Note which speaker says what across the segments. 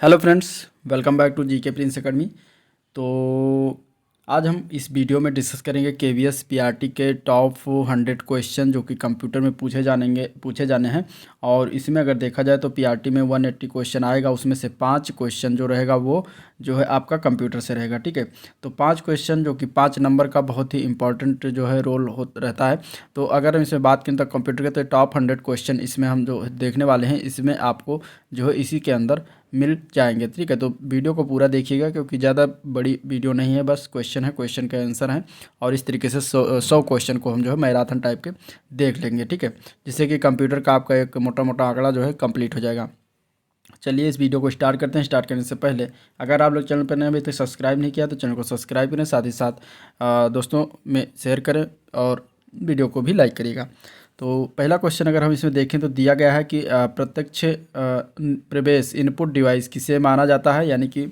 Speaker 1: Hello friends, welcome back to GK Prince Academy. तो आज हम इस वीडियो में डिस्कस करेंगे केवीएस पीआरटी के टॉप 100 क्वेश्चन जो कि कंप्यूटर में पूछे जाने हैं। और इसमें अगर देखा जाए तो पीआरटी में 180 क्वेश्चन आएगा, उसमें से 5 क्वेश्चन जो रहेगा वो जो है आपका कंप्यूटर से रहेगा। ठीक है, तो 5 क्वेश्चन जो कि 5 नंबर का बहुत ही इंपॉर्टेंट जो है रोल हो रहता है। तो अगर हम इसमें बात करें तो कंप्यूटर के तो टॉप 100 क्वेश्चन इसमें हम जो देखने वाले हैं, इसमें आपको जो है इसी के अंदर मिल जाएंगे। ठीक है, तो वीडियो को पूरा देखिएगा क्योंकि ज़्यादा बड़ी वीडियो नहीं है, बस क्वेश्चन है, क्वेश्चन का आंसर है। और इस तरीके से 100 क्वेश्चन को हम जो है मैराथन टाइप के देख लेंगे। ठीक है, जिससे कि कंप्यूटर का आपका एक मोटा मोटा आंकड़ा जो है कंप्लीट हो जाएगा। चलिए इस वीडियो को स्टार्ट करते हैं। स्टार्ट करने से पहले अगर आप लोग चैनल पर नए अभी तक सब्सक्राइब नहीं किया तो चैनल को सब्सक्राइब करें, साथ ही साथ दोस्तों में शेयर करें और वीडियो को भी लाइक करिएगा। तो पहला क्वेश्चन अगर हम इसमें देखें तो दिया गया है कि प्रत्यक्ष प्रवेश इनपुट डिवाइस किसे माना जाता है, यानी कि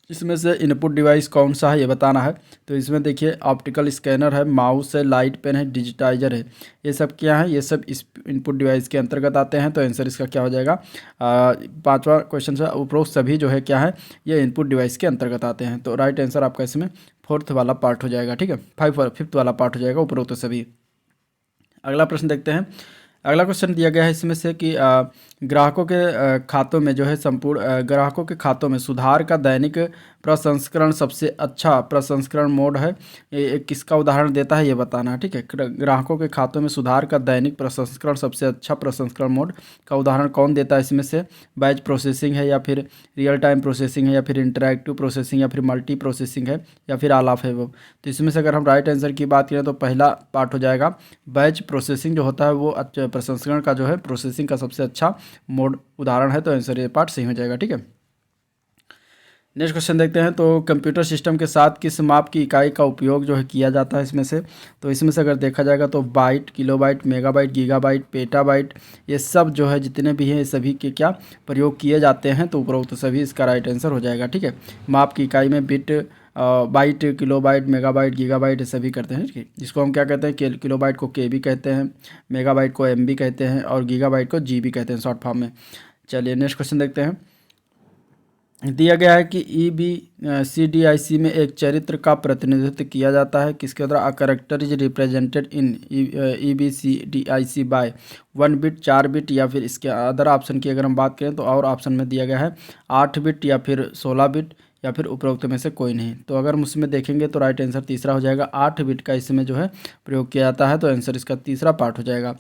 Speaker 1: इसमें से इनपुट डिवाइस कौन सा है ये बताना है। तो इसमें देखिए ऑप्टिकल स्कैनर है, माउस है, लाइट पेन है, डिजिटाइजर है। ये सब क्या है, ये सब इस इनपुट डिवाइस के अंतर्गत आते हैं। तो आंसर इसका क्या हो जाएगा, पांचवा क्वेश्चन से उपरोक्त सभी जो है क्या है, ये इनपुट डिवाइस के अंतर्गत आते हैं। तो राइट आंसर आपका इसमें फोर्थ वाला पार्ट हो जाएगा। ठीक है, फिफ्थ वाला पार्ट हो जाएगा उपरोक्त सभी। अगला प्रश्न देखते हैं। अगला क्वेश्चन दिया गया है इसमें से कि ग्राहकों के खातों में जो है ग्राहकों के खातों में सुधार का दैनिक प्रसंस्करण सबसे अच्छा प्रसंस्करण मोड है। ये किसका उदाहरण देता है ये बताना है। ठीक है, ग्राहकों के खातों में सुधार का दैनिक प्रसंस्करण सबसे अच्छा प्रसंस्करण मोड का उदाहरण कौन देता है इसमें से, बैच प्रोसेसिंग है, या फिर रियल टाइम प्रोसेसिंग है, या फिर इंटरैक्टिव प्रोसेसिंग, या फिर मल्टी प्रोसेसिंग है, या फिर ऑल ऑफ है वो। तो इसमें से अगर हम राइट आंसर की बात करें तो पहला पार्ट हो जाएगा, बैच प्रोसेसिंग जो होता है वो अच्छा प्रसंस्करण का जो है प्रोसेसिंग का सबसे अच्छा मोड उदाहरण है। तो आंसर ये पार्ट सही हो जाएगा। ठीक है, नेक्स्ट क्वेश्चन देखते हैं। तो कंप्यूटर सिस्टम के साथ किस माप की इकाई का उपयोग जो है किया जाता है इसमें से, तो इसमें से अगर देखा जाएगा तो byte, kilobyte, megabyte, gigabyte, petabyte, ये सब जो है जितने भी हैं सभी के क्या प्रयोग किए जाते हैं। तो उपरोक्त तो सभी इसका राइट आंसर हो जाएगा। ठीक है, माप की इकाई में bit, byte, kilobyte, megabyte, gigabyte ये सभी करते हैं। ठीक है, जिसको हम क्या कहते हैं, किलोबाइट को केबी कहते हैं, मेगाबाइट को एमबी कहते हैं, और गीगाबाइट को जीबी कहते हैं शॉर्ट फॉर्म में। चलिए नेक्स्ट क्वेश्चन देखते हैं। दिया गया है कि CDIC में एक चरित्र का प्रतिनिधित्व किया जाता है किसके द्वारा, a character is represented in EBCDIC by 1 bit, 4 bit, या फिर इसके अदर ऑप्शन की अगर हम बात करें तो और ऑप्शन में दिया गया है 8 बिट, या फिर 16 बिट, या फिर उपरोक्त में से कोई नहीं। तो अगर हम उसमें देखेंगे तो राइट आंसर तीसरा हो जाएगा, 8 बिट का इसमें जो है प्रयोग किया जाता है। तो आंसर इसका तीसरा पार्ट हो जाएगा।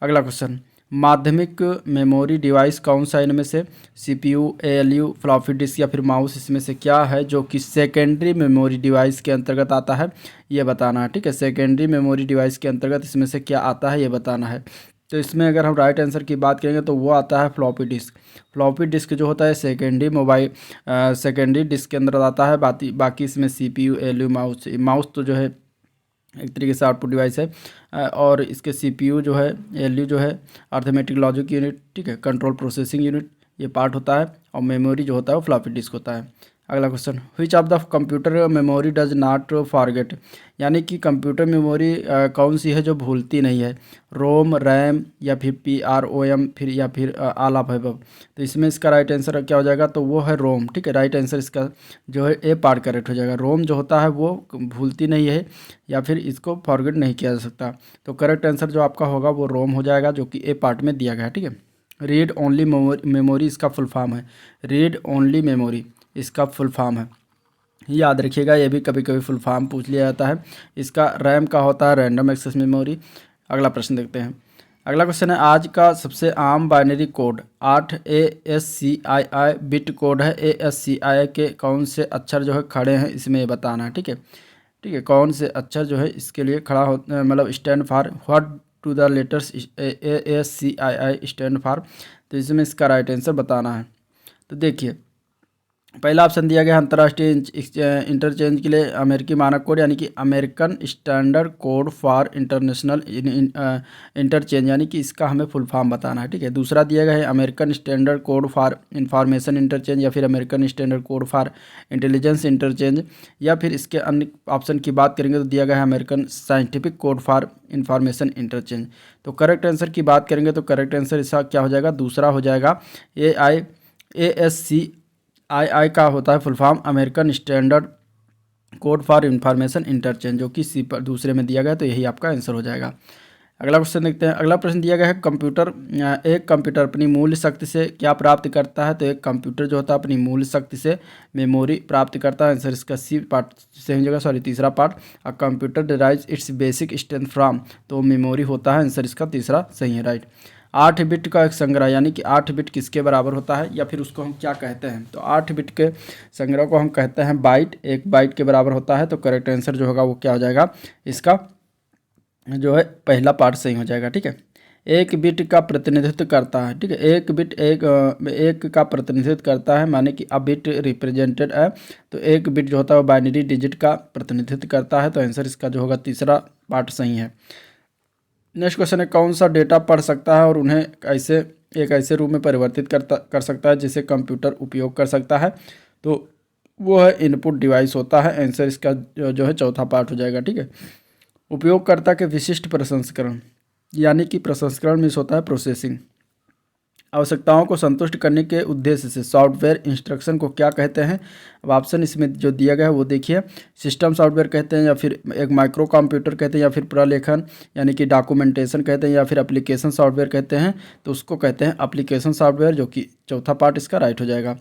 Speaker 1: अगला क्वेश्चन, माध्यमिक मेमोरी डिवाइस कौन सा इनमें से, CPU, ALU, फ्लॉपी डिस्क, या फिर माउस इसमें से क्या है जो कि सेकेंडरी मेमोरी डिवाइस के अंतर्गत आता है ये बताना है। ठीक है, सेकेंडरी मेमोरी डिवाइस के अंतर्गत इसमें से क्या आता है ये बताना है। तो इसमें अगर हम राइट आंसर की बात करेंगे तो वो आता है फ्लॉपी डिस्क। फ्लॉपी डिस्क जो होता है सेकेंडरी डिस्क के अंदर आता है। बाकी इसमें CPU, ALU, माउस तो जो है एक तरीके से आउटपुट डिवाइस है। और इसके CPU जो है, ALU जो है अर्थमेटिक लॉजिक यूनिट, ठीक है, कंट्रोल प्रोसेसिंग यूनिट ये पार्ट होता है। और मेमोरी जो होता है वो फ्लॉपी डिस्क होता है। अगला question, which of the computer memory does not forget, यानी कि कंप्यूटर मेमोरी कौन सी है जो भूलती नहीं है, रोम, रैम, या फिर PROM, फिर या फिर ऑल ऑफ अबव। तो इसमें इसका राइट आंसर क्या हो जाएगा, तो वो है रोम। ठीक है, राइट आंसर इसका जो है ए पार्ट करेक्ट हो जाएगा। रोम जो होता है वो भूलती नहीं है या फिर इसको फॉरगेट नहीं किया जा सकता। तो करेक्ट आंसर जो आपका होगा वो रोम हो जाएगा, जो कि ए पार्ट में दिया गया है। ठीक है, रीड ओनली मेमोरी इसका फुल फॉर्म है, रीड ओनली मेमोरी इसका फुल फॉर्म है, याद रखिएगा। ये भी कभी कभी फुल फॉर्म पूछ लिया जाता है। इसका रैम का होता है रैंडम एक्सेस मेमोरी। अगला प्रश्न देखते हैं। अगला क्वेश्चन है, आज का सबसे आम binary code 8 ASCII bit code है। ASCII के कौन से अक्षर जो है खड़े हैं इसमें ये बताना है। ठीक है, ठीक है, कौन से अक्षर जो है इसके लिए खड़ा हो, मतलब stand for what do the letters ASCII stand for. तो इसमें इसका राइट आंसर बताना है। तो देखिए पहला ऑप्शन दिया गया अंतर्राष्ट्रीय इंटरचेंज के लिए अमेरिकी मानक कोड, यानी कि American standard code for international interchange, यानी कि इसका हमें फुल फॉर्म बताना है। ठीक है, दूसरा दिया गया है American standard code for information interchange, या फिर American standard code for intelligence interchange, या फिर इसके अन्य ऑप्शन की बात करेंगे तो दिया गया है American scientific code for information interchange. तो करेक्ट आंसर की बात करेंगे तो करेक्ट आंसर इसका क्या हो जाएगा, दूसरा हो जाएगा ASCII का होता है full form American standard code for information interchange, जो कि सी पर दूसरे में दिया गया है, तो यही आपका आंसर हो जाएगा। अगला क्वेश्चन देखते हैं। अगला प्रश्न दिया गया है एक कंप्यूटर अपनी मूल शक्ति से क्या प्राप्त करता है? तो एक कंप्यूटर जो होता है अपनी मूल शक्ति से मेमोरी प्राप्त करता है। आंसर इसका सी पार्ट सही जगह, सॉरी तीसरा part. A computer derives it's basic strength from, तो मेमोरी होता है। आंसर इसका तीसरा सही है, राइट। 8 बिट का एक संग्रह, यानी कि 8 बिट किसके बराबर होता है या फिर उसको हम क्या कहते हैं? तो 8 बिट के संग्रह को हम कहते हैं बाइट। 1 बाइट के बराबर होता है। तो करेक्ट आंसर जो होगा वो क्या हो जाएगा? इसका जो है पहला पार्ट सही हो जाएगा, ठीक है। एक बिट का प्रतिनिधित्व करता है, ठीक है। एक बिट एक का प्रतिनिधित्व करता है, माने कि अ बिट रिप्रेजेंटेड है। तो एक बिट जो होता है वो बाइनरी डिजिट का प्रतिनिधित्व करता है। तो आंसर इसका जो होगा तीसरा पार्ट सही है। नेक्स्ट क्वेश्चन है, कौन सा डेटा पढ़ सकता है और उन्हें एक ऐसे रूप में परिवर्तित कर सकता है जिसे कंप्यूटर उपयोग कर सकता है? तो वो है इनपुट डिवाइस होता है। आंसर इसका जो है चौथा पार्ट हो जाएगा, ठीक है। उपयोगकर्ता के विशिष्ट प्रसंस्करण, यानी कि प्रसंस्करण मीन्स होता है प्रोसेसिंग। आवश्यकताओं को संतुष्ट करने के उद्देश्य से सॉफ्टवेयर इंस्ट्रक्शन को क्या कहते हैं? अब ऑप्शन इसमें जो दिया गया है वो देखिए। सिस्टम सॉफ्टवेयर कहते हैं, या फिर एक माइक्रो कंप्यूटर कहते हैं, या फिर प्रलेखन यानी कि डॉक्यूमेंटेशन कहते हैं, या फिर एप्लीकेशन सॉफ्टवेयर कहते हैं। तो उसको कहते हैं एप्लीकेशन सॉफ्टवेयर, जो कि चौथा पार्ट इसका राइट हो जाएगा।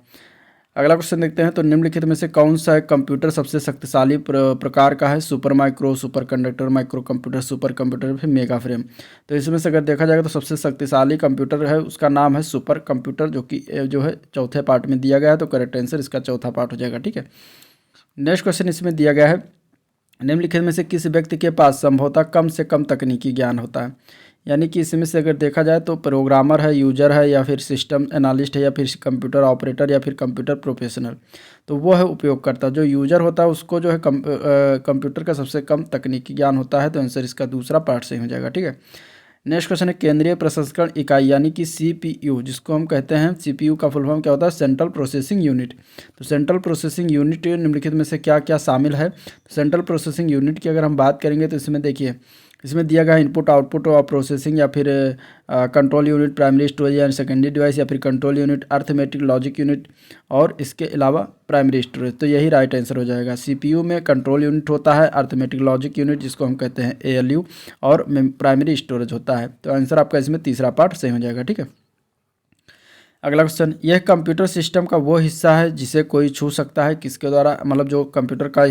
Speaker 1: अगला क्वेश्चन देखते हैं। तो निम्नलिखित में से कौन सा कंप्यूटर सबसे शक्तिशाली प्रकार का है? Super micro, super conductor, micro computer, super computer, फिर मेगा फ्रेम। तो इसमें से अगर देखा जाएगा तो सबसे शक्तिशाली कंप्यूटर है उसका नाम है सुपर कंप्यूटर, जो कि जो है चौथे पार्ट में दिया गया है। तो करेक्ट आंसर इसका चौथा पार्ट हो जाएगा, ठीक है। नेक्स्ट क्वेश्चन इसमें दिया गया है, निम्नलिखित में से किस व्यक्ति के पास संभवतः कम से कम तकनीकी ज्ञान होता है? यानी कि इसमें से अगर देखा जाए तो प्रोग्रामर है, यूजर है, या फिर सिस्टम एनालिस्ट है, या फिर कंप्यूटर ऑपरेटर, या फिर कंप्यूटर प्रोफेशनल। तो वो है उपयोगकर्ता। जो यूजर होता है उसको जो है कंप्यूटर का सबसे कम तकनीकी ज्ञान होता है। तो आंसर इसका दूसरा पार्ट सही हो जाएगा, ठीक है। नेक्स्ट क्वेश्चन है, केंद्रीय प्रसंस्करण इकाई यानी कि सीपीयू, जिसको हम कहते हैं सीपीयू का फुल फॉर्म क्या होता है? Central processing unit. तो सेंट्रल प्रोसेसिंग यूनिट निम्नलिखित में से क्या क्या शामिल है? तो सेंट्रल प्रोसेसिंग यूनिट की अगर हम बात करेंगे तो इसमें देखिए, इसमें दिया गया इनपुट आउटपुट और प्रोसेसिंग, या फिर कंट्रोल यूनिट, प्राइमरी स्टोरेज या सेकेंडरी डिवाइस, या फिर control unit, arithmetic logic unit, और इसके अलावा प्राइमरी स्टोरेज। तो यही राइट आंसर हो जाएगा। सीपीयू में कंट्रोल यूनिट होता है, अर्थमेटिक लॉजिक यूनिट जिसको हम कहते हैं एएलयू, और प्राइमरी स्टोरेज होता है। तो आंसर आपका इसमें तीसरा पार्ट सही हो जाएगा, ठीक है। अगला क्वेश्चन, यह कंप्यूटर सिस्टम का वो हिस्सा है जिसे कोई छू सकता है? किसके द्वारा? मतलब जो कंप्यूटर का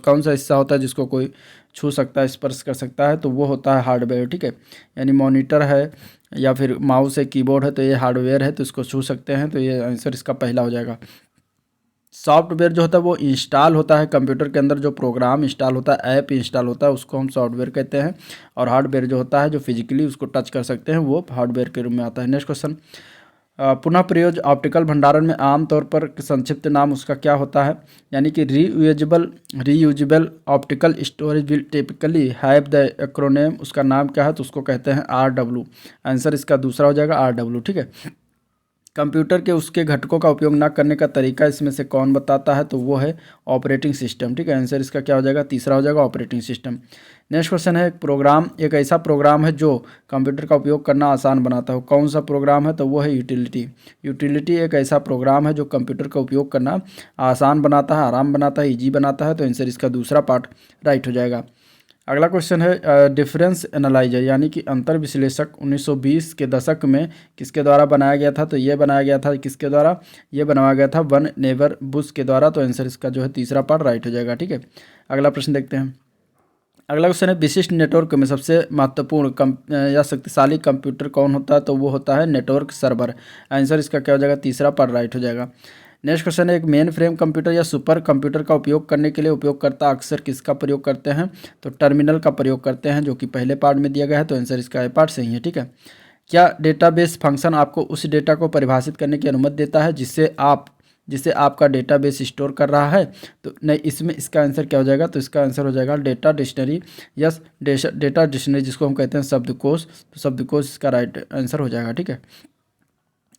Speaker 1: कौन सा हिस्सा होता है जिसको कोई छू सकता है, स्पर्श कर सकता है? तो वो होता है हार्डवेयर, ठीक है। यानी मॉनिटर है, या फिर माउस है, कीबोर्ड है, तो ये हार्डवेयर है, तो इसको छू सकते हैं। तो ये आंसर इसका पहला हो जाएगा। सॉफ्टवेयर जो होता है वो इंस्टॉल होता है कंप्यूटर के अंदर, जो प्रोग्राम इंस्टॉल होता है, ऐप इंस्टॉल होता है, उसको हम सॉफ्टवेयर कहते हैं। और हार्डवेयर जो होता है जो फिजिकली उसको टच कर सकते हैं, वो हार्डवेयर के रूप में आता है। नेक्स्ट क्वेश्चन, पुनः प्रयोग ऑप्टिकल भंडारण में आमतौर पर संक्षिप्त नाम उसका क्या होता है? यानी कि reusable optical storage will typically have the acronym, उसका नाम क्या है? तो उसको कहते हैं RW। आंसर इसका दूसरा हो जाएगा RW, ठीक है। कंप्यूटर के उसके घटकों का उपयोग न करने का तरीका इसमें से कौन बताता है? तो वो है ऑपरेटिंग सिस्टम, ठीक है। आंसर इसका क्या हो जाएगा? तीसरा हो जाएगा ऑपरेटिंग सिस्टम। नेक्स्ट क्वेश्चन है, एक ऐसा प्रोग्राम है जो कंप्यूटर का उपयोग करना आसान बनाता है, कौन सा प्रोग्राम है? तो वो है यूटिलिटी। यूटिलिटी एक ऐसा प्रोग्राम है जो कंप्यूटर का उपयोग करना आसान बनाता है, आराम बनाता है, ईजी बनाता है। तो आंसर इसका दूसरा पार्ट राइट हो जाएगा। अगला क्वेश्चन है, डिफरेंस एनालाइजर यानी कि अंतर विश्लेषक 1920 के दशक में किसके द्वारा बनाया गया था? तो ये बनाया गया था किसके द्वारा? ये बनाया गया था वन नेवर बुश के द्वारा। तो आंसर इसका जो है तीसरा पार्ट राइट हो जाएगा, ठीक है। अगला प्रश्न देखते हैं। अगला क्वेश्चन है, विशिष्ट नेटवर्क में सबसे महत्वपूर्ण या शक्तिशाली कंप्यूटर कौन होता है? तो वो होता है नेटवर्क सर्वर। आंसर इसका क्या हो जाएगा? तीसरा पार्ट राइट हो जाएगा। नेक्स्ट क्वेश्चन है, एक मेन फ्रेम कंप्यूटर या सुपर कंप्यूटर का उपयोग करने के लिए उपयोगकर्ता अक्सर किसका प्रयोग करते हैं? तो टर्मिनल का प्रयोग करते हैं, जो कि पहले पार्ट में दिया गया है। तो आंसर इसका ए पार्ट सही है, ठीक है। क्या डेटाबेस फंक्शन आपको उस डेटा को परिभाषित करने की अनुमति देता है जिसे आपका डेटाबेस स्टोर कर रहा है? तो नहीं, इसमें इसका आंसर क्या हो जाएगा? तो इसका आंसर हो जाएगा data dictionary. Yes, data dictionary जिसको हम कहते हैं शब्दकोश। तो शब्दकोश इसका राइट आंसर हो जाएगा, ठीक है।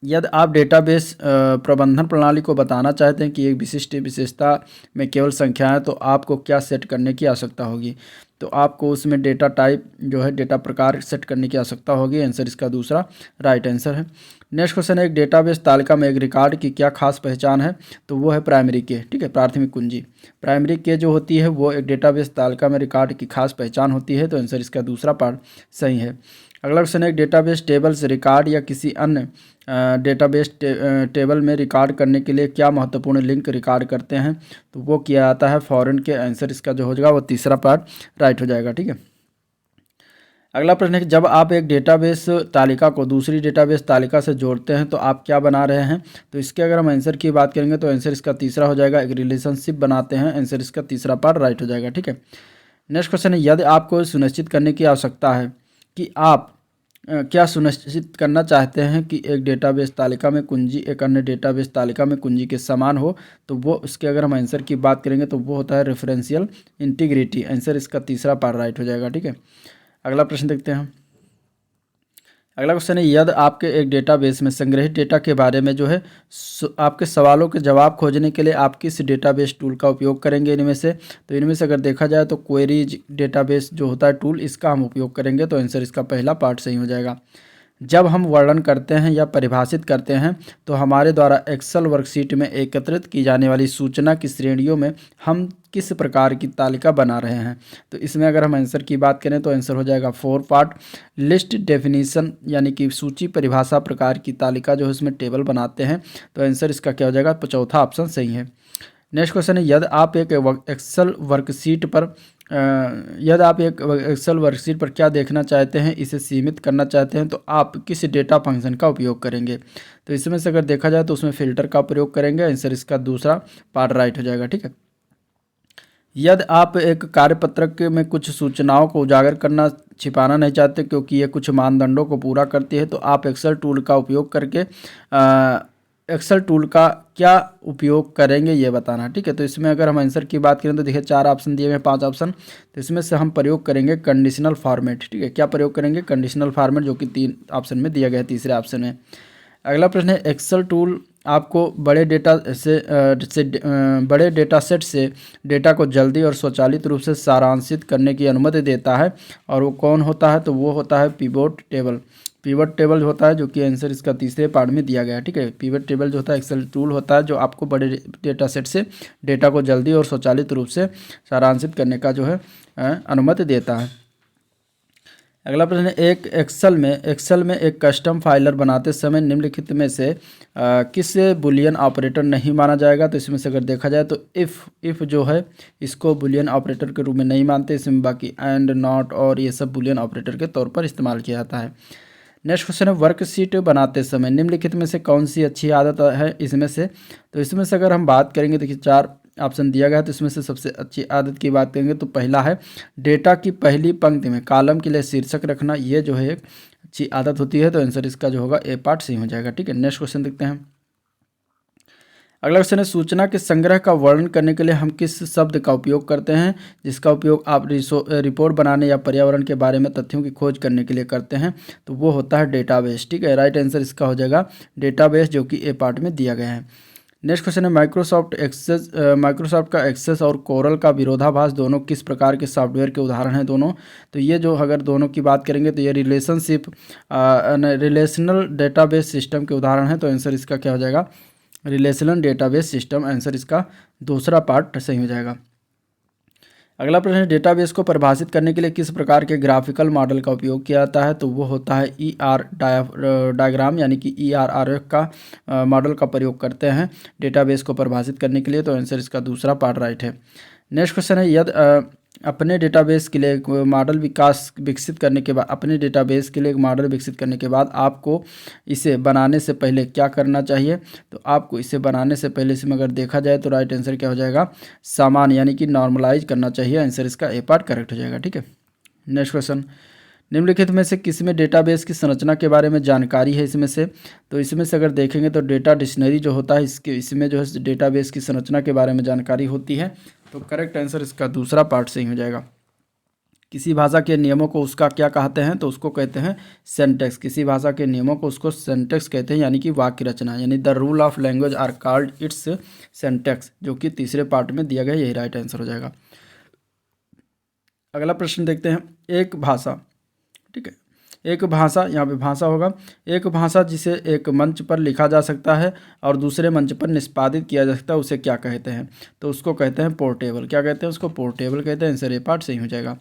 Speaker 1: यदि आप डेटाबेस प्रबंधन प्रणाली को बताना चाहते हैं कि एक विशिष्ट विशेषता में केवल संख्या है, तो आपको क्या सेट करने की आवश्यकता होगी? तो आपको उसमें डेटा टाइप जो है डेटा प्रकार सेट करने की आवश्यकता होगी। आंसर इसका दूसरा राइट आंसर है। नेक्स्ट क्वेश्चन है, एक डेटाबेस तालिका में एक रिकॉर्ड की क्या खास पहचान है? तो वो है प्राइमरी की, ठीक है, प्राथमिक कुंजी। प्राइमरी की जो होती है वो एक डेटाबेस तालिका में रिकॉर्ड की खास पहचान होती है। तो आंसर इसका दूसरा पार्ट सही है। अगला क्वेश्चन है, एक डेटाबेस टेबल से रिकॉर्ड या किसी अन्य डेटाबेस टेबल में रिकॉर्ड करने के लिए क्या महत्वपूर्ण लिंक रिकॉर्ड करते हैं? तो वो किया जाता है फॉरेन के। आंसर इसका जो हो जाएगा वो तीसरा पार्ट राइट हो जाएगा, ठीक है। अगला प्रश्न है कि जब आप एक डेटाबेस तालिका को दूसरी डेटाबेस तालिका से जोड़ते हैं तो आप क्या बना रहे हैं? तो इसके अगर हम आंसर की बात करेंगे तो आंसर इसका तीसरा हो जाएगा, एक रिलेशनशिप बनाते हैं। आंसर इसका तीसरा पार्ट राइट हो जाएगा, ठीक है। नेक्स्ट क्वेश्चन है, यदि आपको सुनिश्चित करने की आवश्यकता है कि आप क्या सुनिश्चित करना चाहते हैं कि एक डेटाबेस तालिका में कुंजी एक अन्य डेटाबेस तालिका में कुंजी के समान हो, तो वो उसके अगर हम आंसर की बात करेंगे तो वो होता है रेफरेंशियल इंटीग्रिटी। आंसर इसका तीसरा पार्ट राइट हो जाएगा, ठीक है। अगला प्रश्न देखते हैं। अगला क्वेश्चन है, यदि आपके एक डेटाबेस में संग्रहित डेटा के बारे में जो है आपके सवालों के जवाब खोजने के लिए आप किस डेटाबेस टूल का उपयोग करेंगे इनमें से? तो इनमें से अगर देखा जाए तो क्वेरीज डेटाबेस जो होता है टूल, इसका हम उपयोग करेंगे। तो आंसर इसका पहला पार्ट सही हो जाएगा। जब हम वर्णन करते हैं या परिभाषित करते हैं तो हमारे द्वारा एक्सेल वर्कशीट में एकत्रित की जाने वाली सूचना की श्रेणियों में हम किस प्रकार की तालिका बना रहे हैं? तो इसमें अगर हम आंसर की बात करें तो आंसर हो जाएगा 4 पार्ट लिस्ट डेफिनीशन, यानी कि सूची परिभाषा प्रकार की तालिका जो है उसमें टेबल बनाते हैं। तो आंसर इसका क्या हो जाएगा? चौथा ऑप्शन सही है। नेक्स्ट क्वेश्चन है, यदि आप एक एक्सेल वर्कशीट पर क्या देखना चाहते हैं, इसे सीमित करना चाहते हैं, तो आप किस डेटा फंक्शन का उपयोग करेंगे? तो इसमें से अगर देखा जाए तो उसमें फिल्टर का प्रयोग करेंगे। आंसर इसका दूसरा पार्ट राइट हो जाएगा, ठीक है। यदि आप एक कार्यपत्रक में कुछ सूचनाओं को उजागर करना छिपाना नहीं चाहते क्योंकि ये कुछ मानदंडों को पूरा करती है, तो आप एक्सेल टूल का उपयोग करके एक्सेल टूल का क्या उपयोग करेंगे ये बताना, ठीक है। तो इसमें अगर हम आंसर की बात करें तो देखिए 4 ऑप्शन दिए हुए हैं, 5 ऑप्शन। तो इसमें से हम प्रयोग करेंगे कंडीशनल फॉर्मेट, ठीक है। क्या प्रयोग करेंगे? कंडीशनल फॉर्मेट, जो कि 3 ऑप्शन में दिया गया है, तीसरे ऑप्शन में। अगला प्रश्न है, एक्सेल टूल आपको बड़े डेटा सेट से डेटा को जल्दी और स्वचालित रूप से सारांशित करने की अनुमति देता है, और वो कौन होता है? तो वो होता है पिवोट टेबल। पिवट टेबल होता है, जो कि आंसर इसका तीसरे पार्ट में दिया गया है, ठीक है। पिवट टेबल जो होता है एक्सेल टूल होता है जो आपको बड़े डेटा सेट से डेटा को जल्दी और स्वचालित रूप से सारांशित करने का जो है अनुमति देता है। अगला प्रश्न है, एक एक्सेल में एक कस्टम फाइलर बनाते समय निम्नलिखित में से किसे बुलियन ऑपरेटर नहीं माना जाएगा? तो इसमें से अगर देखा जाए तो इफ़ जो है इसको बुलियन ऑपरेटर के रूप में नहीं मानते, इसमें बाकी एंड, नॉट और ये सब बुलियन ऑपरेटर के तौर पर इस्तेमाल किया जाता है। नेक्स्ट क्वेश्चन है, वर्कशीट बनाते समय निम्नलिखित में से कौन सी अच्छी आदत है इसमें से? तो इसमें से अगर हम बात करेंगे, देखिए 4 ऑप्शन दिया गया है, तो इसमें से सबसे अच्छी आदत की बात करेंगे तो पहला है डेटा की पहली पंक्ति में कॉलम के लिए शीर्षक रखना। ये जो है एक अच्छी आदत होती है। तो आंसर इसका जो होगा ए पार्ट सही हो जाएगा, ठीक है। नेक्स्ट क्वेश्चन देखते हैं। अगला क्वेश्चन है, सूचना के संग्रह का वर्णन करने के लिए हम किस शब्द का उपयोग करते हैं, जिसका उपयोग आप रिपोर्ट बनाने या पर्यावरण के बारे में तथ्यों की खोज करने के लिए करते हैं? तो वो होता है डेटाबेस, ठीक है। राइट आंसर इसका हो जाएगा डेटाबेस, जो कि ए पार्ट में दिया गया है। नेक्स्ट क्वेश्चन है, माइक्रोसॉफ्ट का एक्सेस और कोरल का विरोधाभास दोनों किस प्रकार के सॉफ्टवेयर के उदाहरण हैं दोनों? तो ये जो अगर दोनों की बात करेंगे तो ये रिलेशनल डेटाबेस सिस्टम के उदाहरण हैं। तो आंसर इसका क्या हो जाएगा? Relational database system. आंसर इसका दूसरा पार्ट सही हो जाएगा। अगला प्रश्न है, डेटाबेस को परिभाषित करने के लिए किस प्रकार के ग्राफिकल मॉडल का उपयोग किया जाता है? तो वो होता है ER डायग्राम, यानी कि ERRF का मॉडल का प्रयोग करते हैं डेटाबेस को परिभाषित करने के लिए। तो आंसर इसका दूसरा पार्ट राइट है। नेक्स्ट क्वेश्चन है, यदि अपने डेटाबेस के लिए एक मॉडल विकसित करने के बाद आपको इसे बनाने से पहले क्या करना चाहिए? तो आपको इसे बनाने से पहले इसमें अगर देखा जाए तो राइट आंसर क्या हो जाएगा? सामान्य, यानी कि नॉर्मलाइज करना चाहिए। आंसर इसका ए पार्ट करेक्ट हो जाएगा, ठीक है। नेक्स्ट क्वेश्चन, निम्नलिखित में से किसमें डेटाबेस की संरचना के बारे में जानकारी है इसमें से? तो इसमें से अगर देखेंगे तो डेटा डिक्शनरी जो होता है इसमें जो है डेटाबेस की संरचना के बारे में जानकारी होती है। तो करेक्ट आंसर इसका दूसरा पार्ट सही हो जाएगा। किसी भाषा के नियमों को उसका क्या कहते हैं, तो उसको कहते हैं सेंटेक्स। किसी भाषा के नियमों को उसको सेंटेक्स कहते हैं, यानी कि वाक्य रचना, यानी the rule of language are called its syntax, जो कि तीसरे पार्ट में दिया गया, यही राइट आंसर हो जाएगा। अगला प्रश्न देखते हैं। एक भाषा, ठीक है, एक भाषा, यहाँ पे भाषा होगा, एक भाषा जिसे एक मंच पर लिखा जा सकता है और दूसरे मंच पर निष्पादित किया जा सकता है, उसे क्या कहते हैं, तो उसको कहते हैं पोर्टेबल। क्या कहते हैं उसको? पोर्टेबल कहते हैं। आंसर ए पार्ट सही हो जाएगा।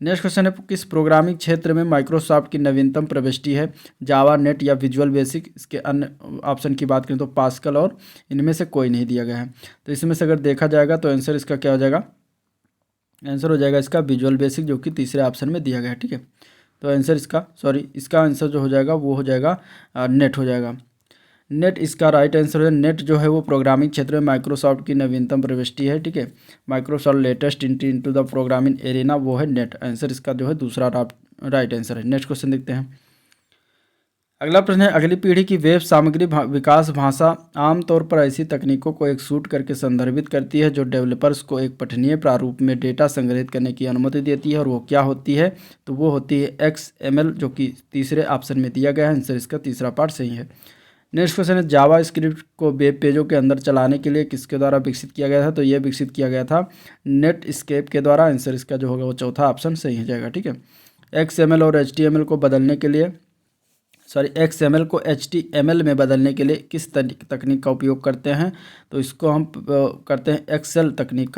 Speaker 1: नेक्स्ट क्वेश्चन है, किस प्रोग्रामिंग क्षेत्र में माइक्रोसॉफ्ट की नवीनतम प्रविष्टि है? जावा, नेट या विजुअल बेसिक? इसके अन्य ऑप्शन की बात करें तो पास्कल और इनमें से कोई नहीं दिया गया है। तो इसमें से अगर देखा जाएगा तो आंसर इसका क्या हो जाएगा? आंसर हो जाएगा इसका विजुअल बेसिक, जो कि तीसरे ऑप्शन में दिया गया है। ठीक है, तो आंसर इसका आंसर जो हो जाएगा वो हो जाएगा नेट हो जाएगा। नेट इसका राइट आंसर है। नेट जो है वो प्रोग्रामिंग क्षेत्र में माइक्रोसॉफ्ट की नवीनतम प्रविष्टि है। ठीक है, Microsoft latest into the programming arena, वो है नेट। आंसर इसका जो है दूसरा राइट आंसर है। नेक्स्ट क्वेश्चन देखते हैं। अगला प्रश्न है, अगली पीढ़ी की वेब सामग्री विकास भाषा आमतौर पर ऐसी तकनीकों को एक सूट करके संदर्भित करती है जो डेवलपर्स को एक पठनीय प्रारूप में डेटा संग्रहित करने की अनुमति देती है, और वो क्या होती है? तो वो होती है XML, जो कि तीसरे ऑप्शन में दिया गया है। आंसर इसका तीसरा पार्ट सही है। नेक्स्ट क्वेश्चन है, जावा स्क्रिप्ट को वेब पेजों के अंदर चलाने के लिए किसके द्वारा विकसित किया गया था? तो ये विकसित किया गया था नेटस्केप के द्वारा। आंसर इसका जो होगा वो चौथा ऑप्शन सही हो जाएगा। ठीक है, XML और HTML को बदलने के लिए XML को HTML में बदलने के लिए किस तकनीक का उपयोग करते हैं? तो इसको हम करते हैं एक्सेल तकनीक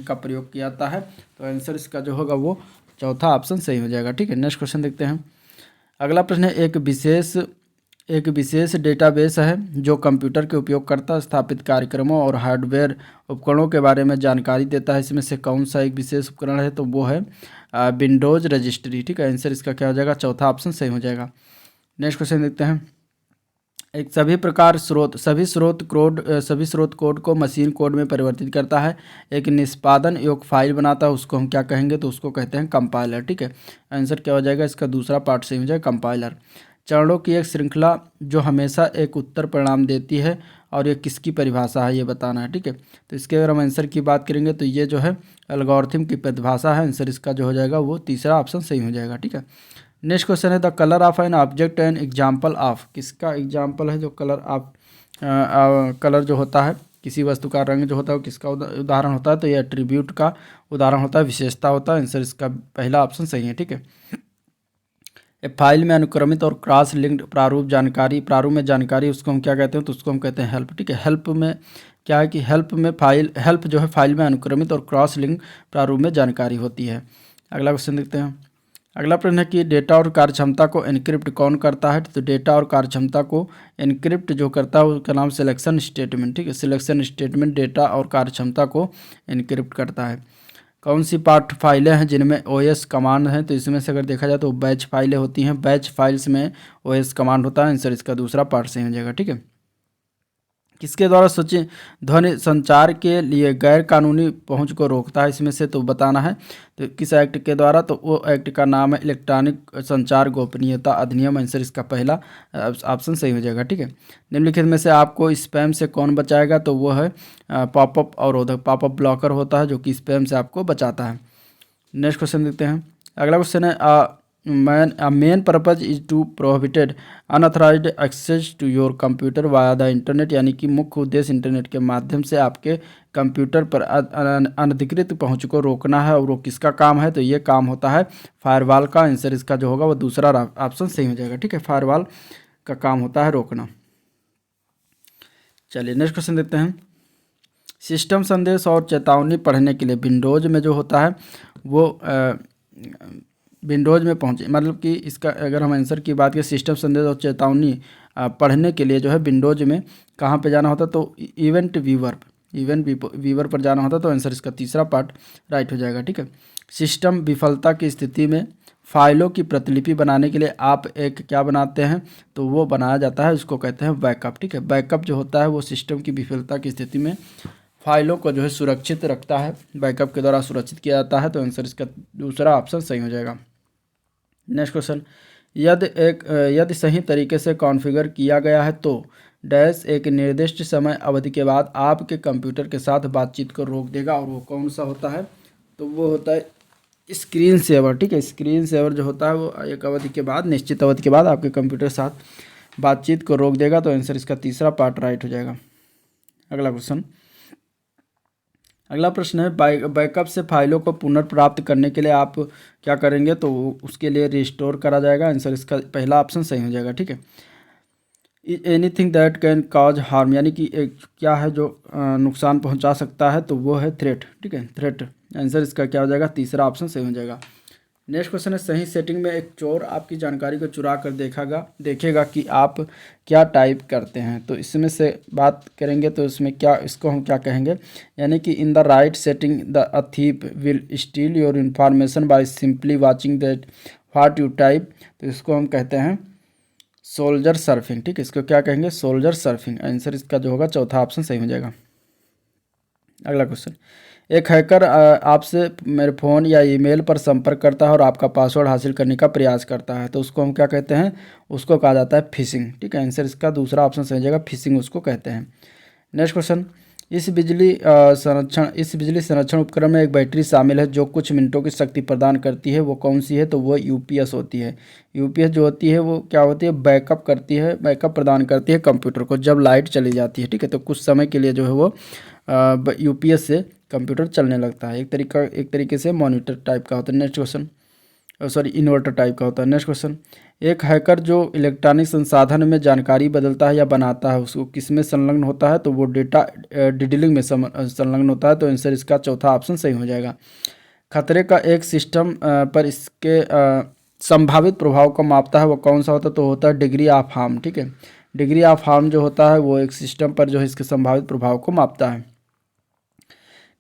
Speaker 1: का प्रयोग किया जाता है। तो आंसर इसका जो होगा वो चौथा ऑप्शन सही हो जाएगा। ठीक है, नेक्स्ट क्वेश्चन देखते हैं। अगला प्रश्न है, एक विशेष डेटाबेस है जो कंप्यूटर के उपयोगकर्ता स्थापित कार्यक्रमों और हार्डवेयर उपकरणों के बारे में जानकारी देता है। इसमें से कौन सा एक विशेष उपकरण है? तो वो है विंडोज रजिस्ट्री। ठीक है, आंसर इसका क्या हो जाएगा? चौथा ऑप्शन सही हो जाएगा। नेक्स्ट क्वेश्चन देखते हैं। एक सभी स्रोत कोड को मशीन कोड में परिवर्तित करता है, एक निष्पादन योग्य फाइल बनाता है, उसको हम क्या कहेंगे? तो उसको कहते हैं कंपाइलर। ठीक है, आंसर क्या हो जाएगा? इसका दूसरा पार्ट सही हो जाएगा, कंपाइलर। चरणों की एक श्रृंखला जो हमेशा एक उत्तर परिणाम देती है, और ये किसकी परिभाषा है ये बताना है। ठीक है, तो इसके अगर हम आंसर की बात करेंगे तो ये जो है एल्गोरिथम की परिभाषा है। आंसर इसका जो हो जाएगा वो तीसरा ऑप्शन सही हो जाएगा। ठीक है, नेक्स्ट क्वेश्चन है, the colour of an object an example of? किसका एग्जाम्पल है जो कलर जो होता है, किसी वस्तु का रंग जो होता है वो किसका उदाहरण होता है? तो ये एट्रीब्यूट का उदाहरण होता है, विशेषता होता है। आंसर इसका पहला ऑप्शन सही है। ठीक है, फाइल में अनुक्रमित और क्रॉस लिंक्ड प्रारूप में जानकारी उसको हम क्या कहते हैं? तो उसको हम कहते हैं हेल्प। ठीक है, हेल्प में क्या है कि हेल्प जो है फाइल में अनुक्रमित और क्रॉस लिंक प्रारूप में जानकारी होती है। अगला क्वेश्चन देखते हैं। अगला प्रश्न है कि डेटा और कार्यक्षमता को एनक्रिप्ट कौन करता है? तो डेटा और कार्यक्षमता को एनक्रिप्ट जो करता है उसका नाम सिलेक्शन स्टेटमेंट। ठीक है, सिलेक्शन स्टेटमेंट डेटा और कार्यक्षमता को एनक्रिप्ट करता है। कौन सी पार्ट फाइलें हैं जिनमें OS कमांड है? तो इसमें से अगर देखा जाए तो बैच फाइलें होती हैं। बैच फाइल्स में OS कमांड होता है। आंसर इसका दूसरा पार्ट सही हो जाएगा। ठीक है, किसके द्वारा सूचित ध्वनि संचार के लिए गैर कानूनी पहुंच को रोकता है? इसमें से तो बताना है, तो किस एक्ट के द्वारा? तो वो एक्ट का नाम है इलेक्ट्रॉनिक संचार गोपनीयता अधिनियम। आंसर इसका पहला ऑप्शन सही हो जाएगा। ठीक है, निम्नलिखित में से आपको स्पैम से कौन बचाएगा? तो वो है पॉपअप अवरोधक। पॉपअप ब्लॉकर होता है जो कि स्पैम से आपको बचाता है। नेक्स्ट क्वेश्चन देखते हैं। अगला क्वेश्चन है, main purpose is to prohibited unauthorised access to your computer via the internet, यानी कि मुख्य उद्देश्य इंटरनेट के माध्यम से आपके कंप्यूटर पर अनधिकृत पहुंच को रोकना है, और वो किसका काम है? तो ये काम होता है फायरवॉल का। आंसर इसका जो होगा वो दूसरा ऑप्शन सही हो जाएगा। ठीक है, फायरवॉल का काम होता है रोकना। चलिए नेक्स्ट क्वेश्चन देखते हैं। सिस्टम संदेश और चेतावनी पढ़ने के लिए विंडोज में जो होता है वो विंडोज में पहुंचे, मतलब कि इसका अगर हम आंसर की बात करें, सिस्टम संदेश और चेतावनी पढ़ने के लिए जो है विंडोज में कहाँ पे जाना होता? तो इवेंट व्यूवर पर जाना होता। तो आंसर इसका तीसरा पार्ट राइट हो जाएगा। ठीक है, सिस्टम विफलता की स्थिति में फाइलों की प्रतिलिपि बनाने के लिए आप एक क्या बनाते हैं? तो वो बनाया जाता है, उसको कहते हैं बैकअप। ठीक है, बैकअप जो होता है वो सिस्टम की विफलता की स्थिति में फाइलों को जो है सुरक्षित रखता है, बैकअप के द्वारा सुरक्षित किया जाता है। तो आंसर इसका दूसरा ऑप्शन सही हो जाएगा। नेक्स्ट क्वेश्चन, यदि सही तरीके से कॉन्फ़िगर किया गया है तो डैश एक निर्दिष्ट समय अवधि के बाद आपके कंप्यूटर के साथ बातचीत को रोक देगा, और वो कौन सा होता है? तो वो होता है स्क्रीन सेवर, ठीक है। स्क्रीन सेवर जो होता है वो एक अवधि के बाद, निश्चित अवधि के बाद आपके कंप्यूटर के साथ बातचीत को रोक देगा। तो आंसर इसका तीसरा पार्ट राइट हो जाएगा। अगला क्वेश्चन, अगला प्रश्न है बैकअप से फाइलों को पुनर्प्राप्त करने के लिए आप क्या करेंगे? तो उसके लिए रिस्टोर करा जाएगा। आंसर इसका पहला ऑप्शन सही हो जाएगा, ठीक है। Anything that can cause harm, यानी कि एक क्या है जो नुकसान पहुंचा सकता है, तो वो है थ्रेट, ठीक है, थ्रेट। आंसर इसका क्या हो जाएगा? तीसरा ऑप्शन सही हो जाएगा। नेक्स्ट क्वेश्चन है, सही सेटिंग में एक चोर आपकी जानकारी को चुरा कर देखेगा कि आप क्या टाइप करते हैं। तो इसमें से बात करेंगे तो इसमें क्या, इसको हम क्या कहेंगे? यानी कि in the right setting the a thief will still your information by simply watching that what you type. तो इसको हम कहते हैं सोल्जर सर्फिंग, ठीक है। इसको क्या कहेंगे? Soldier surfing. आंसर इसका जो होगा चौथा ऑप्शन सही हो जाएगा। अगला क्वेश्चन, एक हैकर आपसे मेरे फ़ोन या ईमेल पर संपर्क करता है और आपका पासवर्ड हासिल करने का प्रयास करता है। तो उसको हम क्या कहते हैं? उसको कहा जाता है फिशिंग, ठीक है। आंसर इसका दूसरा ऑप्शन सही हो जाएगा, फिशिंग उसको कहते हैं। नेक्स्ट क्वेश्चन, इस बिजली संरक्षण उपकरण में एक बैटरी शामिल है जो कुछ मिनटों की शक्ति प्रदान करती है। वो कौन सी है? तो वो यूपीएस होती है। यूपीएस जो होती है वो क्या होती है? बैकअप करती है, बैकअप प्रदान करती है कंप्यूटर को जब लाइट चली जाती है, ठीक है। तो कुछ समय के लिए जो है वो यूपीएस से कंप्यूटर चलने लगता है। एक तरीके से मॉनिटर टाइप का होता है। Next question, sorry inverter type का होता है। नेक्स्ट क्वेश्चन, एक हैकर जो इलेक्ट्रॉनिक संसाधन में जानकारी बदलता है या बनाता है उसको किस में संलग्न होता है? तो वो डेटा डिडलिंग में संलग्न होता है। तो आंसर इसका चौथा ऑप्शन सही हो जाएगा। खतरे का एक सिस्टम पर इसके संभावित प्रभाव को मापता है, वो कौन सा होता है? तो होता है डिग्री ऑफ हार्म, ठीक है। डिग्री ऑफ हार्म जो होता है वो एक सिस्टम पर जो है इसके संभावित प्रभाव को मापता है।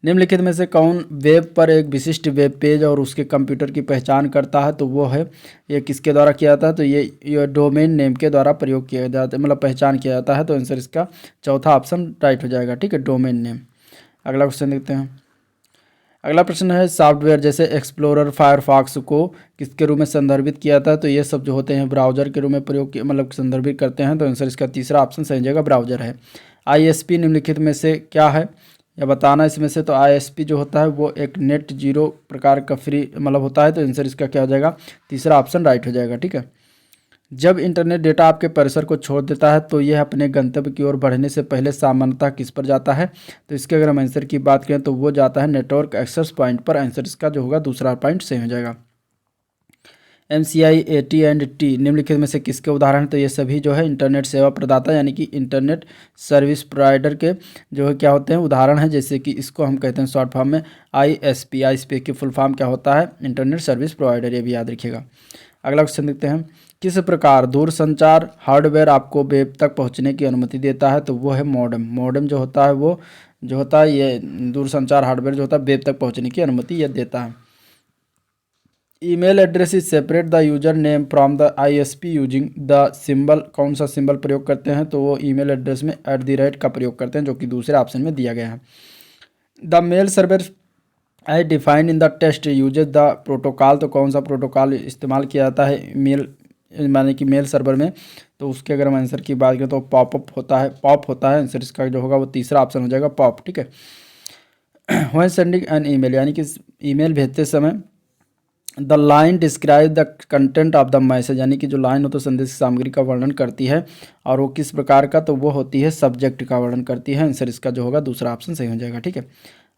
Speaker 1: निम्नलिखित में से कौन वेब पर एक विशिष्ट वेब पेज और उसके कंप्यूटर की पहचान करता है? तो वो है, ये किसके द्वारा किया जाता है? तो ये डोमेन नेम के द्वारा प्रयोग किया जाता है, मतलब पहचान किया जाता है। तो आंसर इसका चौथा ऑप्शन राइट हो जाएगा, ठीक है, डोमेन नेम। अगला क्वेश्चन देखते हैं। अगला प्रश्न है, सॉफ्टवेयर जैसे एक्सप्लोरर, फायरफॉक्स को किसके रूप में संदर्भित किया जाता है? तो ये सब जो होते हैं ब्राउजर के रूप में प्रयोग मतलब संदर्भित करते हैं। तो आंसर इसका तीसरा ऑप्शन सही जगह ब्राउजर है। आईएसपी निम्नलिखित में से क्या है या बताना इसमें से? तो आईएसपी जो होता है वो एक नेट जीरो प्रकार का फ्री मतलब होता है। तो आंसर इसका क्या हो जाएगा? तीसरा ऑप्शन राइट हो जाएगा, ठीक है। जब इंटरनेट डेटा आपके परिसर को छोड़ देता है तो यह अपने गंतव्य की ओर बढ़ने से पहले सामान्यतः किस पर जाता है? तो इसके अगर हम आंसर की बात करें तो वो जाता है नेटवर्क एक्सेस पॉइंट पर। आंसर इसका जो होगा दूसरा पॉइंट सही हो जाएगा। MCI, AT&T निम्नलिखित में से किसके उदाहरण हैं? तो ये सभी जो है इंटरनेट सेवा प्रदाता यानी कि इंटरनेट सर्विस प्रोवाइडर के जो है क्या होते हैं? उदाहरण हैं। जैसे कि इसको हम कहते हैं शॉर्ट फॉर्म में ISP। ISP की फुल फॉर्म क्या होता है? इंटरनेट सर्विस प्रोवाइडर, ये भी याद रखिएगा। अगला क्वेश्चन देखते हैं, किस प्रकार दूरसंचार हार्डवेयर आपको वेब तक पहुंचने की अनुमति देता है? तो वो है मॉडेम। मॉडेम जो होता है वो जो होता है ये दूरसंचार हार्डवेयर जो होता है वेब तक पहुंचने की अनुमति यह देता है। Email address is separate the user name from the ISP using the symbol. कौन सा सिंबल प्रयोग करते हैं? तो वो ईमेल एड्रेस में @ का प्रयोग करते हैं जो कि दूसरे ऑप्शन में दिया गया है। The mail server as defined in the test uses the protocol. तो कौन सा प्रोटोकॉल इस्तेमाल किया जाता है मेल माने कि मेल सर्वर में? तो उसके अगर हम आंसर की बात करें तो पॉप होता है। आंसर इसका जो होगा वो तीसरा ऑप्शन हो जाएगा, पॉप, ठीक है। व्हेन सेंडिंग एन ईमेल, यानी कि ईमेल भेजते समय the line describe the content of the message, यानी कि जो लाइन हो तो संदेश की सामग्री का वर्णन करती है और वो किस प्रकार का? तो वो होती है सब्जेक्ट का वर्णन करती है। आंसर इसका जो होगा दूसरा ऑप्शन सही हो जाएगा, ठीक है।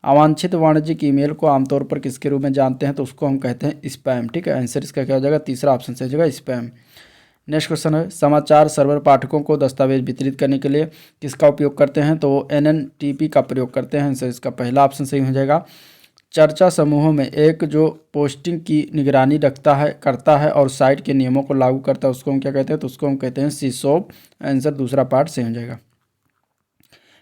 Speaker 1: अवांछित वाणिज्यिक ईमेल को आमतौर पर किसके रूप में जानते हैं? तो उसको हम कहते हैं स्पैम, ठीक है। आंसर इसका क्या हो जाएगा? तीसरा ऑप्शन सही हो जाएगा, स्पैम। नेक्स्ट क्वेश्चन है, समाचार सर्वर पाठकों को दस्तावेज वितरित करने के लिए किसका उपयोग करते हैं? तो वो NNTP का प्रयोग करते हैं। आंसर इसका पहला ऑप्शन सही हो जाएगा। चर्चा समूहों में एक जो पोस्टिंग की निगरानी करता है और साइट के नियमों को लागू करता है उसको हम क्या कहते हैं? तो उसको हम कहते हैं सीसोप। आंसर दूसरा पार्ट सही हो जाएगा।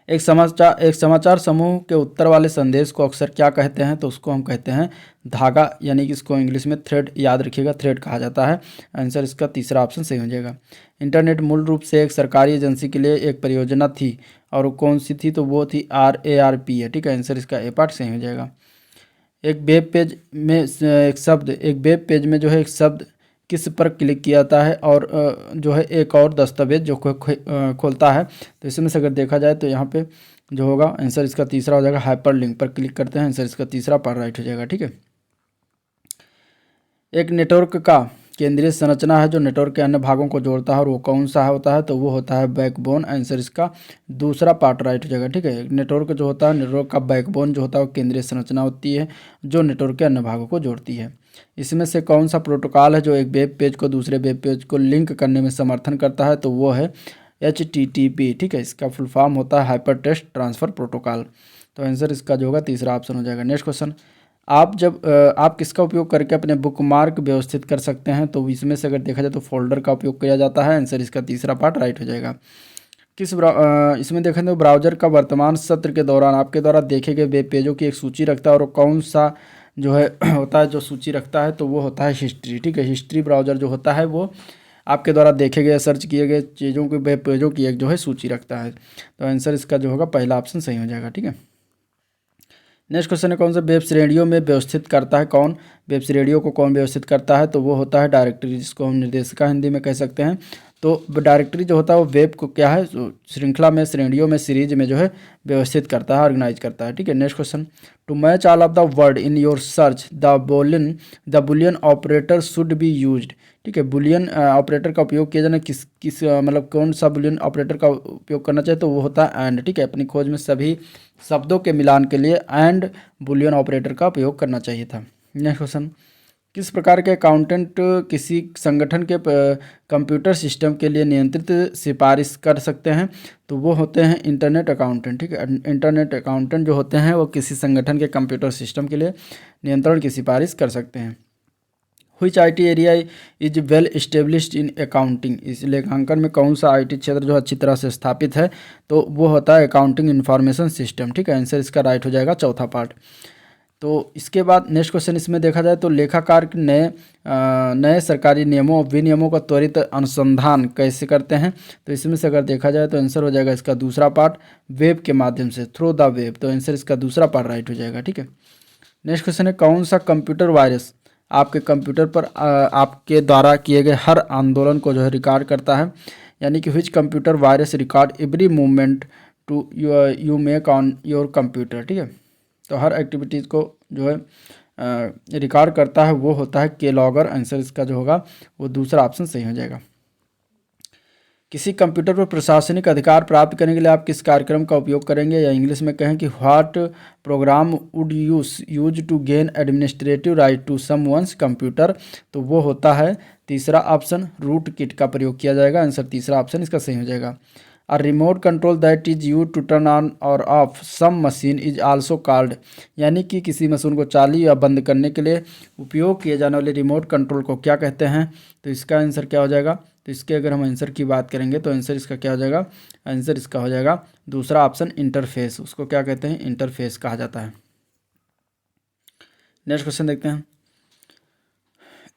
Speaker 1: एक समाचार समूह के उत्तर वाले संदेश को अक्सर क्या कहते हैं? तो उसको हम कहते हैं धागा, यानी कि इसको इंग्लिश में थ्रेड, याद रखिएगा, थ्रेड कहा जाता है। आंसर इसका तीसरा ऑप्शन सही हो जाएगा। इंटरनेट मूल रूप से एक सरकारी एजेंसी के लिए एक परियोजना थी और वो कौन सी थी? तो वो थी RARP है, ठीक है। आंसर इसका ए पार्ट सही हो जाएगा। एक वेब पेज में जो है एक शब्द किस पर क्लिक किया जाता है और जो है एक और दस्तावेज जो खोलता है। तो इसमें से अगर देखा जाए तो यहाँ पे जो होगा आंसर इसका तीसरा हो जाएगा, हाइपर लिंक पर क्लिक करते हैं। आंसर इसका तीसरा पार्ट राइट हो जाएगा, ठीक है। एक नेटवर्क का केंद्रीय संरचना है जो नेटवर्क के अन्य भागों को जोड़ता है और वो कौन सा होता है, तो वो होता है बैकबोन। आंसर इसका दूसरा पार्ट राइट हो जाएगा। ठीक है, नेटवर्क जो होता है, नेटवर्क का बैकबोन जो होता है वो केंद्रीय संरचना होती है जो नेटवर्क के अन्य भागों को जोड़ती है। इसमें से कौन सा प्रोटोकॉल है जो एक वेब पेज को दूसरे वेब पेज को लिंक करने में समर्थन करता है, तो वो है HTTP। ठीक है, इसका फुल फॉर्म होता है हाइपर टेक्स्ट ट्रांसफ़र प्रोटोकॉल। तो आंसर इसका जो होगा तीसरा ऑप्शन हो जाएगा। नेक्स्ट क्वेश्चन, आप किसका उपयोग करके अपने बुकमार्क व्यवस्थित कर सकते हैं, तो इसमें से अगर देखा जाए तो फोल्डर का उपयोग किया जाता है। आंसर इसका तीसरा पार्ट राइट हो जाएगा। इसमें देखें तो ब्राउज़र का वर्तमान सत्र के दौरान आपके द्वारा देखे गए वेब पेजों की एक सूची रखता है और कौन सा जो है होता है जो सूची रखता है, तो वो होता है हिस्ट्री। ठीक है, हिस्ट्री ब्राउज़र जो होता है वो आपके द्वारा देखे गए सर्च किए गए चीज़ों के वेब पेजों की एक जो है सूची रखता है। तो आंसर इसका जो होगा पहला ऑप्शन सही हो जाएगा। ठीक है, नेक्स्ट क्वेश्चन है कौन सा वेब श्रेणियों में व्यवस्थित करता है, कौन वेब श्रेणियों को कौन व्यवस्थित करता है, तो वो होता है डायरेक्टरी, जिसको हम निर्देशिका हिंदी में कह सकते हैं। तो डायरेक्टरी जो होता है वो वेब को क्या है श्रृंखला में, श्रेणियों में, सीरीज में जो है व्यवस्थित करता है, ऑर्गेनाइज करता है। ठीक है, next question, to match all of the word in your search the Boolean operator should be used. ठीक है, बुलियन ऑपरेटर का उपयोग किया जाना किस मतलब कौन सा बुलियन ऑपरेटर का उपयोग करना चाहिए, तो वो होता है एंड। ठीक है, अपनी खोज में सभी शब्दों के मिलान के लिए एंड बुलियन ऑपरेटर का उपयोग करना चाहिए था। नेक्स्ट क्वेश्चन, किस प्रकार के अकाउंटेंट किसी संगठन के कंप्यूटर सिस्टम के लिए नियंत्रित सिफारिश कर सकते हैं, तो वो होते हैं इंटरनेट अकाउंटेंट। ठीक है, इंटरनेट अकाउंटेंट जो होते हैं वो किसी संगठन के कंप्यूटर सिस्टम के लिए नियंत्रण की सिफारिश कर सकते हैं। Which IT area is well established in accounting, इस लेखांकन में कौन सा IT क्षेत्र जो अच्छी तरह से स्थापित है, तो वो होता है अकाउंटिंग इंफॉर्मेशन सिस्टम। ठीक है, आंसर इसका राइट हो जाएगा चौथा पार्ट। तो इसके बाद नेक्स्ट क्वेश्चन इसमें देखा जाए तो लेखाकार के नए सरकारी नियमों और विनियमों का त्वरित अनुसंधान कैसे करते हैं, तो इसमें से अगर देखा जाए तो आंसर हो जाएगा इसका दूसरा पार्ट वेब के माध्यम से, थ्रू द वेब। तो आंसर इसका दूसरा पार्ट राइट हो जाएगा। ठीक है, नेक्स्ट क्वेश्चन है कौन सा कंप्यूटर वायरस आपके कंप्यूटर पर आपके द्वारा किए गए हर आंदोलन को जो है रिकॉर्ड करता है, यानी कि which computer virus record every movement to you make on your computer. ठीक है, तो हर एक्टिविटीज़ को जो है रिकॉर्ड करता है वो होता है केलॉगर। आंसर इसका जो होगा वो दूसरा ऑप्शन सही हो जाएगा। किसी कंप्यूटर पर प्रशासनिक अधिकार प्राप्त करने के लिए आप किस कार्यक्रम का उपयोग करेंगे, या इंग्लिश में कहें कि what program would use to gain administrative right to someone's computer, तो वो होता है तीसरा ऑप्शन रूट किट का प्रयोग किया जाएगा। आंसर तीसरा ऑप्शन इसका सही हो जाएगा। A remote control that is used to turn on or off some machine is also called, यानी कि किसी मशीन को चालू या बंद करने के लिए उपयोग किए जाने वाले रिमोट कंट्रोल को क्या कहते हैं, तो इसका आंसर क्या हो जाएगा, तो इसके अगर हम आंसर की बात करेंगे तो आंसर इसका क्या हो जाएगा, आंसर इसका हो जाएगा दूसरा ऑप्शन इंटरफेस। उसको क्या कहते हैं, इंटरफेस कहा जाता है। नेक्स्ट क्वेश्चन देखते हैं,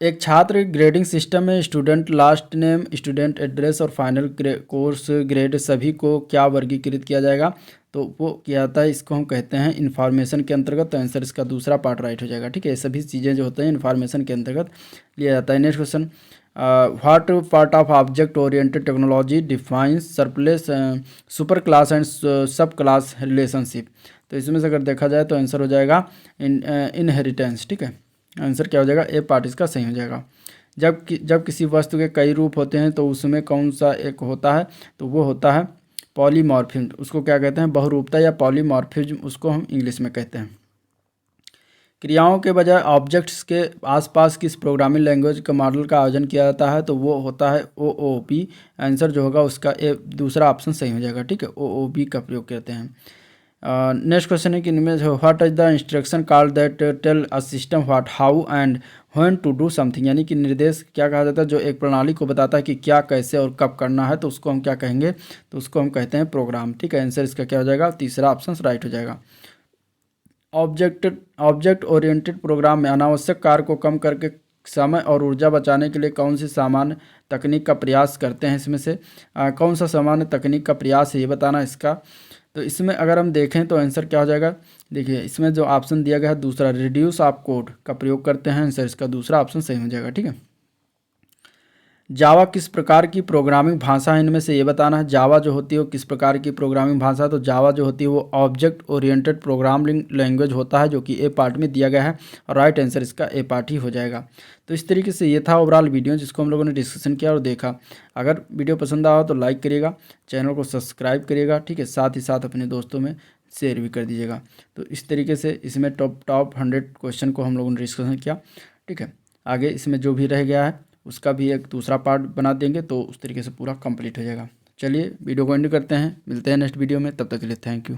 Speaker 1: एक छात्र ग्रेडिंग सिस्टम में student last name, student address और फाइनल कोर्स ग्रेड सभी को क्या वर्गीकृत किया जाएगा, तो वो क्या आता है, इसको हम कहते हैं इन्फॉर्मेशन के अंतर्गत। तो आंसर इसका दूसरा पार्ट राइट हो जाएगा। ठीक है, सभी चीज़ें जो होते हैं इन्फॉर्मेशन के अंतर्गत लिया जाता है। Next question, what part of object oriented technology defines surplus super class and सब क्लास रिलेशनशिप, तो इसमें से अगर देखा जाए तो आंसर हो जाएगा इनहेरिटेंस। ठीक है, आंसर क्या हो जाएगा, ए पार्ट इसका सही हो जाएगा। जब किसी वस्तु के कई रूप होते हैं तो उसमें कौन सा एक होता है, तो वो होता है पॉलीमॉर्फिज्म। उसको क्या कहते हैं, बहुरूपता या पॉलीमॉर्फिज्म उसको हम इंग्लिश में कहते हैं। क्रियाओं के बजाय ऑब्जेक्ट्स के आसपास किस प्रोग्रामिंग लैंग्वेज का मॉडल का आयोजन किया जाता है, तो वो होता है OOP। आंसर जो होगा उसका ए दूसरा ऑप्शन सही हो जाएगा। ठीक है, OOP का प्रयोग करते हैं। नेक्स्ट क्वेश्चन है कि इनमें what is the instruction called that tell a system what how and when to do something, यानी कि निर्देश क्या कहा जाता है जो एक प्रणाली को बताता है कि क्या कैसे और कब करना है, तो उसको हम क्या कहेंगे, तो उसको हम कहते हैं प्रोग्राम। ठीक है, आंसर इसका क्या हो जाएगा, तीसरा ऑप्शन राइट हो जाएगा। ऑब्जेक्ट ओरिएंटेड प्रोग्राम में अनावश्यक कार्य को कम करके समय और ऊर्जा बचाने के लिए कौन सी सामान्य तकनीक का प्रयास करते हैं, इसमें से कौन सा सामान्य तकनीक का प्रयास है ये बताना इसका। तो इसमें अगर हम देखें तो आंसर क्या हो जाएगा, देखिए इसमें जो ऑप्शन दिया गया है दूसरा रिड्यूस ऑफ कोड का प्रयोग करते हैं। आंसर इसका दूसरा ऑप्शन सही हो जाएगा। ठीक है, जावा किस प्रकार की प्रोग्रामिंग भाषा है, इनमें से ये बताना है। जावा जो होती है वो किस प्रकार की प्रोग्रामिंग भाषा है, तो जावा जो होती है वो ऑब्जेक्ट ओरिएंटेड प्रोग्रामिंग लैंग्वेज होता है, जो कि ए पार्ट में दिया गया है और राइट आंसर इसका ए पार्ट ही हो जाएगा। तो इस तरीके से ये था ओवरऑल वीडियो जिसको हम लोगों ने डिस्कशन किया और देखा। अगर वीडियो पसंद आया तो लाइक करिएगा, चैनल को सब्सक्राइब करिएगा, ठीक है, साथ ही साथ अपने दोस्तों में शेयर भी कर दीजिएगा। तो इस तरीके से इसमें टॉप 100 क्वेश्चन को हम लोगों ने डिस्कशन किया, ठीक है। आगे इसमें जो भी रह गया है उसका भी एक दूसरा पार्ट बना देंगे, तो उस तरीके से पूरा कंप्लीट हो जाएगा। चलिए वीडियो को एंड करते हैं, मिलते हैं नेक्स्ट वीडियो में, तब तक के लिए थैंक यू।